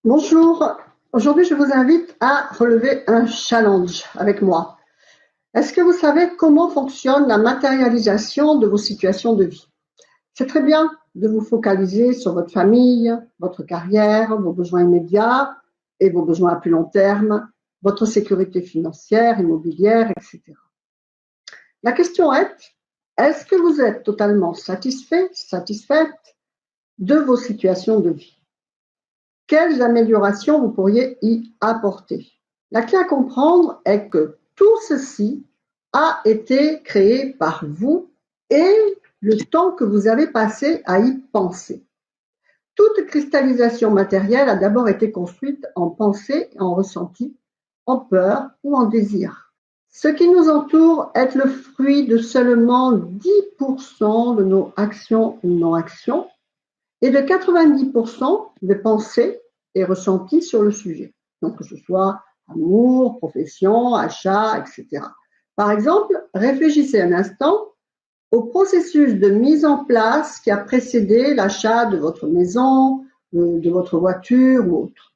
Bonjour, aujourd'hui je vous invite à relever un challenge avec moi. Est-ce que vous savez comment fonctionne la matérialisation de vos situations de vie? C'est très bien de vous focaliser sur votre famille, votre carrière, vos besoins immédiats et vos besoins à plus long terme, votre sécurité financière, immobilière, etc. La question est-ce que vous êtes totalement satisfait, satisfaite de vos situations de vie? Quelles améliorations vous pourriez y apporter? La clé à comprendre est que tout ceci a été créé par vous et le temps que vous avez passé à y penser. Toute cristallisation matérielle a d'abord été construite en pensée, en ressenti, en peur ou en désir. Ce qui nous entoure est le fruit de seulement 10% de nos actions ou non-actions et de 90% de pensées et ressentis sur le sujet. Donc, que ce soit amour, profession, achat, etc. Par exemple, réfléchissez un instant au processus de mise en place qui a précédé l'achat de votre maison, de votre voiture ou autre.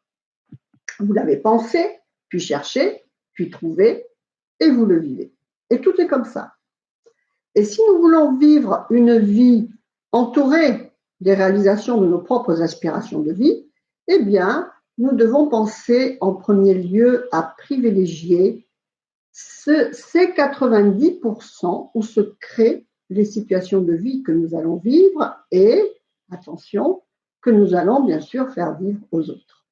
Vous l'avez pensé, puis cherché, puis trouvé, et vous le vivez. Et tout est comme ça. Et si nous voulons vivre une vie entourée des réalisations de nos propres aspirations de vie, eh bien, nous devons penser en premier lieu à privilégier ces 90% où se créent les situations de vie que nous allons vivre et, attention, que nous allons bien sûr faire vivre aux autres.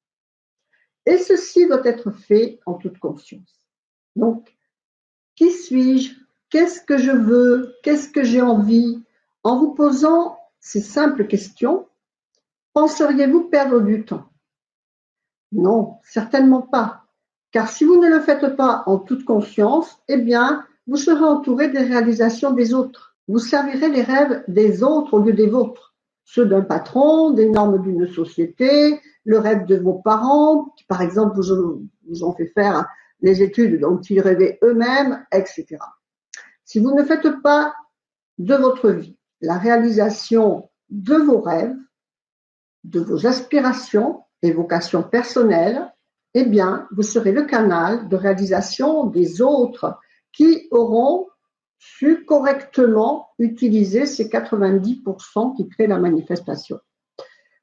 Et ceci doit être fait en toute conscience. Donc, qui suis-je? Qu'est-ce que je veux? Qu'est-ce que j'ai envie? En vous posant ces simples questions, penseriez-vous perdre du temps? Non, certainement pas. Car si vous ne le faites pas en toute conscience, eh bien, vous serez entouré des réalisations des autres. Vous servirez les rêves des autres au lieu des vôtres. Ceux d'un patron, des normes d'une société, le rêve de vos parents, qui par exemple vous ont fait faire les études dont ils rêvaient eux-mêmes, etc. Si vous ne faites pas de votre vie la réalisation de vos rêves, de vos aspirations et vocations personnelles, eh bien, vous serez le canal de réalisation des autres qui auront su correctement utiliser ces 90% qui créent la manifestation.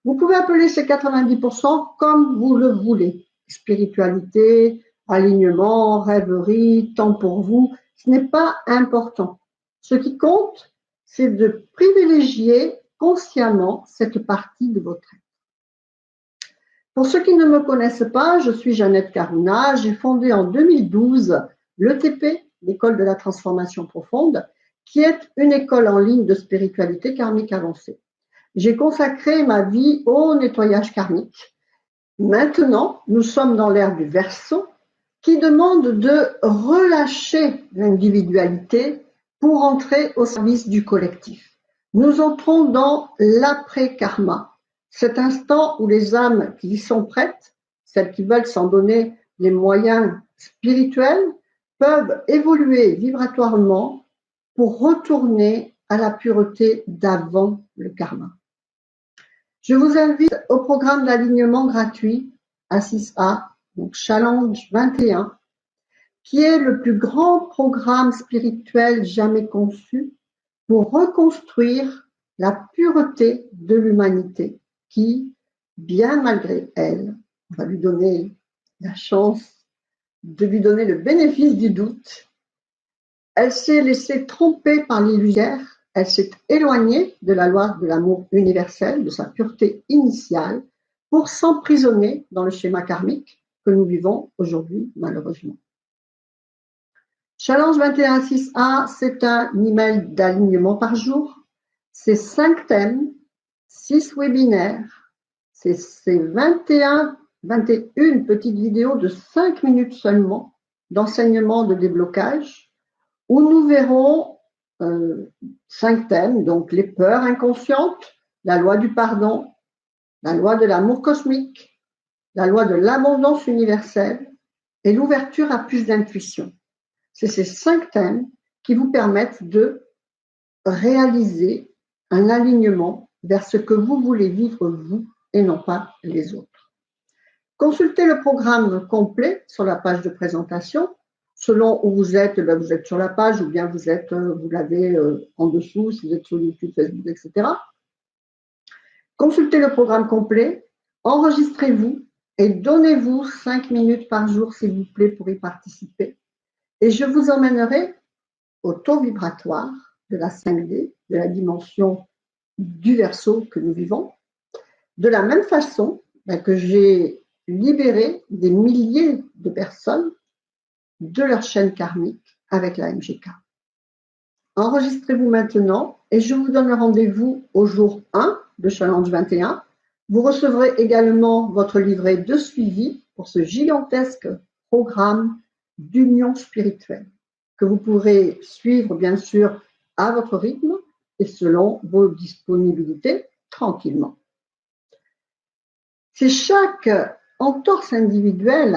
Vous pouvez appeler ces 90% comme vous le voulez. Spiritualité, alignement, rêverie, temps pour vous, ce n'est pas important. Ce qui compte, c'est de privilégier consciemment cette partie de votre être. Pour ceux qui ne me connaissent pas, je suis Jeannette Karuna. J'ai fondé en 2012 l'ETP, l'École de la Transformation Profonde, qui est une école en ligne de spiritualité karmique avancée. J'ai consacré ma vie au nettoyage karmique. Maintenant, nous sommes dans l'ère du Verseau qui demande de relâcher l'individualité pour entrer au service du collectif. Nous entrons dans l'après-karma, cet instant où les âmes qui y sont prêtes, celles qui veulent s'en donner les moyens spirituels, peuvent évoluer vibratoirement pour retourner à la pureté d'avant le karma. Je vous invite au programme d'alignement gratuit A6A, donc Challenge 21, qui est le plus grand programme spirituel jamais conçu pour reconstruire la pureté de l'humanité qui, bien malgré elle, on va lui donner la chance de lui donner le bénéfice du doute. Elle s'est laissée tromper par l'illusion, elle s'est éloignée de la loi de l'amour universel, de sa pureté initiale, pour s'emprisonner dans le schéma karmique que nous vivons aujourd'hui, malheureusement. Challenge 21.6a, c'est un email d'alignement par jour. C'est 5 thèmes, 6 webinaires, c'est 21 petites vidéos de 5 minutes seulement d'enseignement de déblocage où nous verrons 5 thèmes, donc les peurs inconscientes, la loi du pardon, la loi de l'amour cosmique, la loi de l'abondance universelle et l'ouverture à plus d'intuition. C'est ces 5 thèmes qui vous permettent de réaliser un alignement vers ce que vous voulez vivre vous et non pas les autres. Consultez le programme complet sur la page de présentation. Selon où vous êtes, vous êtes sur la page ou bien vous l'avez en dessous, si vous êtes sur YouTube, Facebook, etc. Consultez le programme complet, enregistrez-vous et donnez-vous 5 minutes par jour, s'il vous plaît, pour y participer. Et je vous emmènerai au taux vibratoire de la 5D, de la dimension du Verseau que nous vivons, de la même façon que j'ai libéré des milliers de personnes de leur chaîne karmique avec la MGK. Enregistrez-vous maintenant et je vous donne rendez-vous au jour 1 de Challenge 21. Vous recevrez également votre livret de suivi pour ce gigantesque programme d'union spirituelle que vous pourrez suivre bien sûr à votre rythme et selon vos disponibilités tranquillement. C'est chaque entorse individuelle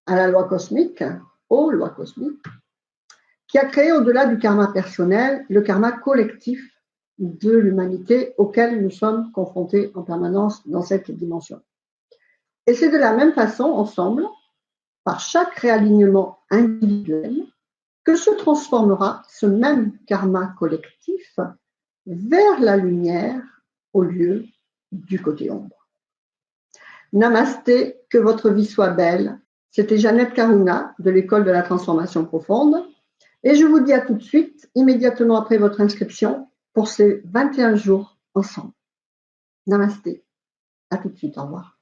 à la loi cosmique, aux lois cosmiques, qui a créé au-delà du karma personnel, le karma collectif de l'humanité auquel nous sommes confrontés en permanence dans cette dimension. Et c'est de la même façon, ensemble, par chaque réalignement individuel, que se transformera ce même karma collectif vers la lumière au lieu du côté ombre. Namasté, que votre vie soit belle. C'était Jeannette Karuna de l'École de la Transformation Profonde. Et je vous dis à tout de suite, immédiatement après votre inscription, pour ces 21 jours ensemble. Namasté. À tout de suite. Au revoir.